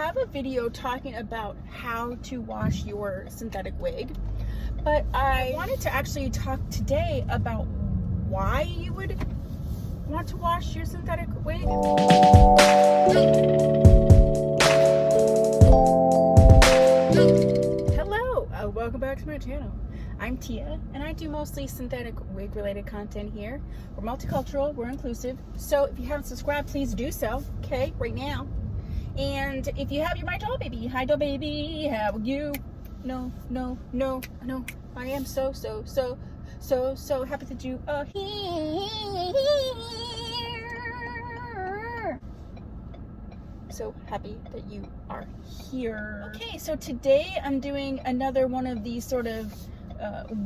have a video talking about how to wash your synthetic wig, but I wanted to actually talk today about why you would want to wash your synthetic wig. Hello, welcome back to my channel. I'm Tia, and I do mostly synthetic wig related content here. We're multicultural, we're inclusive, so if you haven't subscribed, please do so, okay, right now. And if you have your my doll baby, hi doll baby, how are you? No, I am so happy that you are here. So happy that you are here. Okay, so today I'm doing another one of these sort of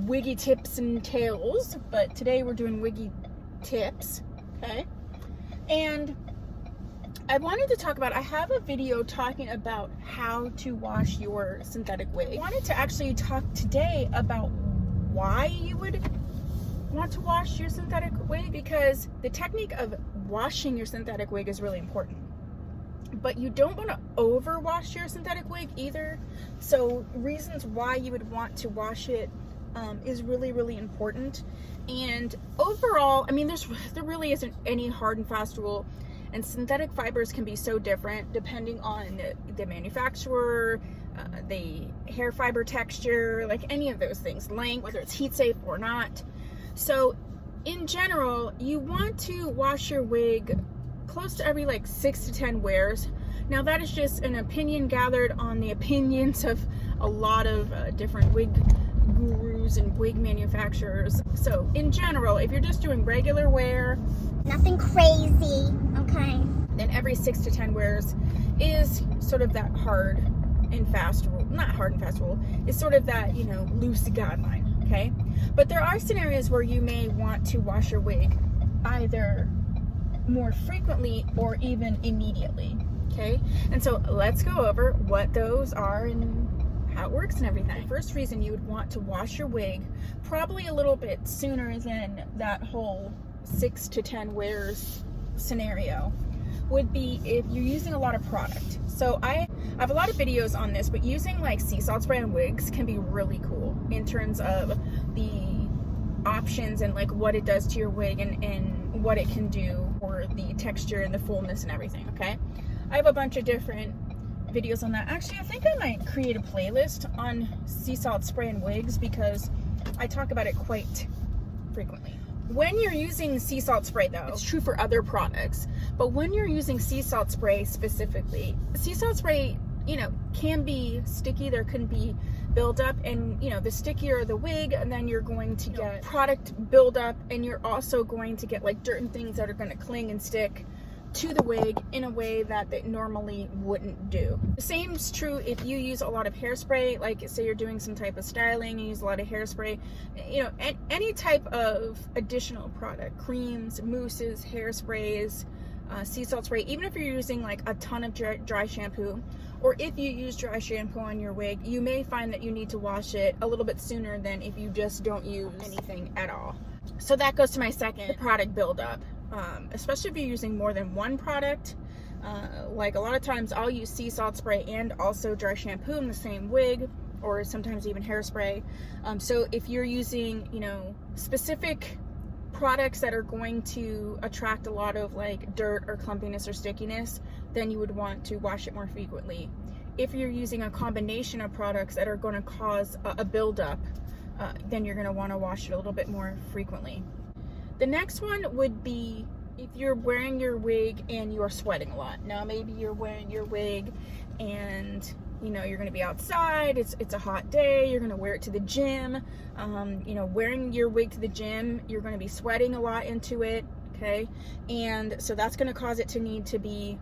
wiggy tips and tales, but today we're doing wiggy tips, okay? And I wanted to talk about, I have a video talking about how to wash your synthetic wig. I wanted to actually talk today about why you would want to wash your synthetic wig, because the technique of washing your synthetic wig is really important. But you don't want to overwash your synthetic wig either. So reasons why you would want to wash it is really important. And overall, I mean, there really isn't any hard and fast rule. And synthetic fibers can be so different depending on the manufacturer, the hair fiber texture, like any of those things, length, whether it's heat safe or not. So in general, you want to wash your wig close to every like 6 to 10 wears. Now that is just an opinion gathered on the opinions of a lot of different wig gurus and wig manufacturers. So in general, if you're just doing regular wear, nothing crazy, okay, then every 6 to 10 wears is sort of that hard and fast rule. Not hard and fast rule, it's sort of that, you know, loose guideline, okay? But there are scenarios where you may want to wash your wig either more frequently or even immediately, okay? And so let's go over what those are and how it works and everything. The first reason you would want to wash your wig probably a little bit sooner than that whole 6 to 10 wears scenario would be if you're using a lot of product. So I have a lot of videos on this, but using like sea salt spray on wigs can be really cool in terms of the options and like what it does to your wig and what it can do for the texture and the fullness and everything, okay? I have a bunch of different videos on that. Actually, I think I might create a playlist on sea salt spray and wigs because I talk about it quite frequently. When you're using sea salt spray though, it's true for other products, but when you're using sea salt spray specifically, sea salt spray, you know, can be sticky. There can be buildup, and you know, the stickier the wig, and then you're going to get product buildup, and you're also going to get like dirt and things that are going to cling and stick to the wig in a way that they normally wouldn't do. The same is true if you use a lot of hairspray, like say you're doing some type of styling, you use a lot of hairspray, you know, any type of additional product, creams, mousses, hairsprays, sea salt spray, even if you're using like a ton of dry shampoo, or if you use dry shampoo on your wig, you may find that you need to wash it a little bit sooner than if you just don't use anything at all. So that goes to my second, product buildup. Especially if you're using more than one product, like a lot of times I'll use sea salt spray and also dry shampoo in the same wig, or sometimes even hairspray. So if you're using, you know, specific products that are going to attract a lot of like dirt or clumpiness or stickiness, then you would want to wash it more frequently. If you're using a combination of products that are going to cause a buildup, then you're going to want to wash it a little bit more frequently. The next one would be if you're wearing your wig and you're sweating a lot. Now maybe you're wearing your wig and you know you're going to be outside, it's a hot day, you're going to wear it to the gym. You know, wearing your wig to the gym, you're going to be sweating a lot into it, okay? And so that's going to cause it to need to be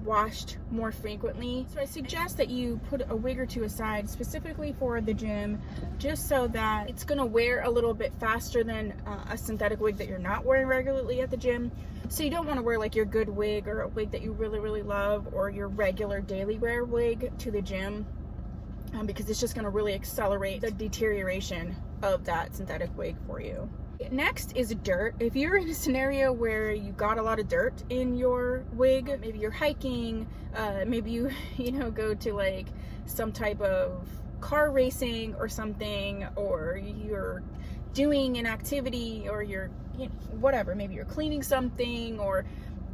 washed more frequently. So I suggest that you put a wig or two aside specifically for the gym, just so that it's going to wear a little bit faster than a synthetic wig that you're not wearing regularly at the gym. So you don't want to wear like your good wig or a wig that you really love, or your regular daily wear wig to the gym, because it's just going to really accelerate the deterioration of that synthetic wig for you. Next is dirt. If you're in a scenario where you got a lot of dirt in your wig, maybe you're hiking, maybe you go to like some type of car racing or something, or you're doing an activity, or you're whatever, maybe you're cleaning something, or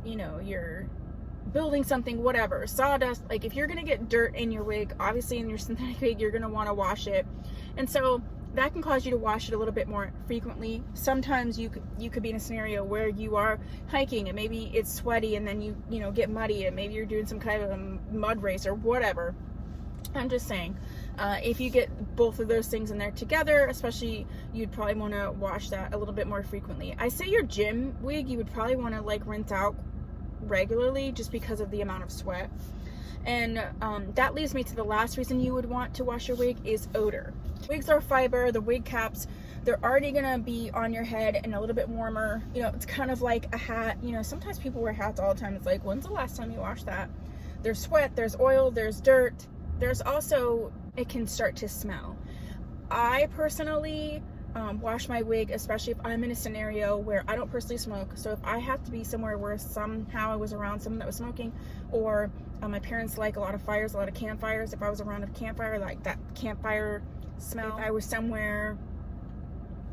you're building something, whatever, sawdust. Like if you're gonna get dirt in your wig, obviously in your synthetic wig, you're gonna want to wash it, and so that can cause you to wash it a little bit more frequently. Sometimes you could be in a scenario where you are hiking and maybe it's sweaty, and then you get muddy, and maybe you're doing some kind of a mud race or whatever. I'm just saying, if you get both of those things in there together, especially, you'd probably want to wash that a little bit more frequently. I say your gym wig, you would probably want to like rinse out regularly, just because of the amount of sweat. And that leads me to the last reason you would want to wash your wig is odor. Wigs are fiber. The wig caps, they're already gonna be on your head and a little bit warmer. It's kind of like a hat. Sometimes people wear hats all the time. It's like, when's the last time you washed that? There's sweat, there's oil, there's dirt. There's also, it can start to smell. I personally wash my wig, especially if I'm in a scenario where I don't personally smoke. So if I have to be somewhere where somehow I was around someone that was smoking, or my parents like a lot of fires, a lot of campfires. If I was around a campfire, like that campfire smell. If I was somewhere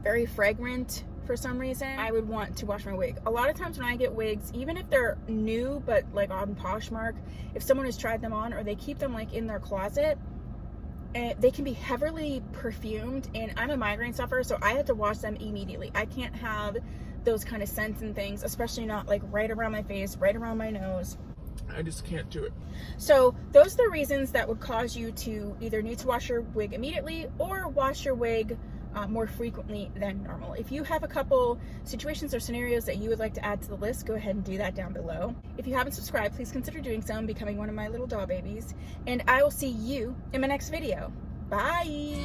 very fragrant for some reason, I would want to wash my wig. A lot of times when I get wigs, even if they're new but like on Poshmark, if someone has tried them on, or they keep them like in their closet, and they can be heavily perfumed, and I'm a migraine sufferer, so I have to wash them immediately. I can't have those kind of scents and things, especially not like right around my face, right around my nose. I just can't do it. So those are the reasons that would cause you to either need to wash your wig immediately, or wash your wig more frequently than normal. If you have a couple situations or scenarios that you would like to add to the list, go ahead and do that down below. If you haven't subscribed, please consider doing so and becoming one of my little doll babies. And I will see you in my next video. Bye!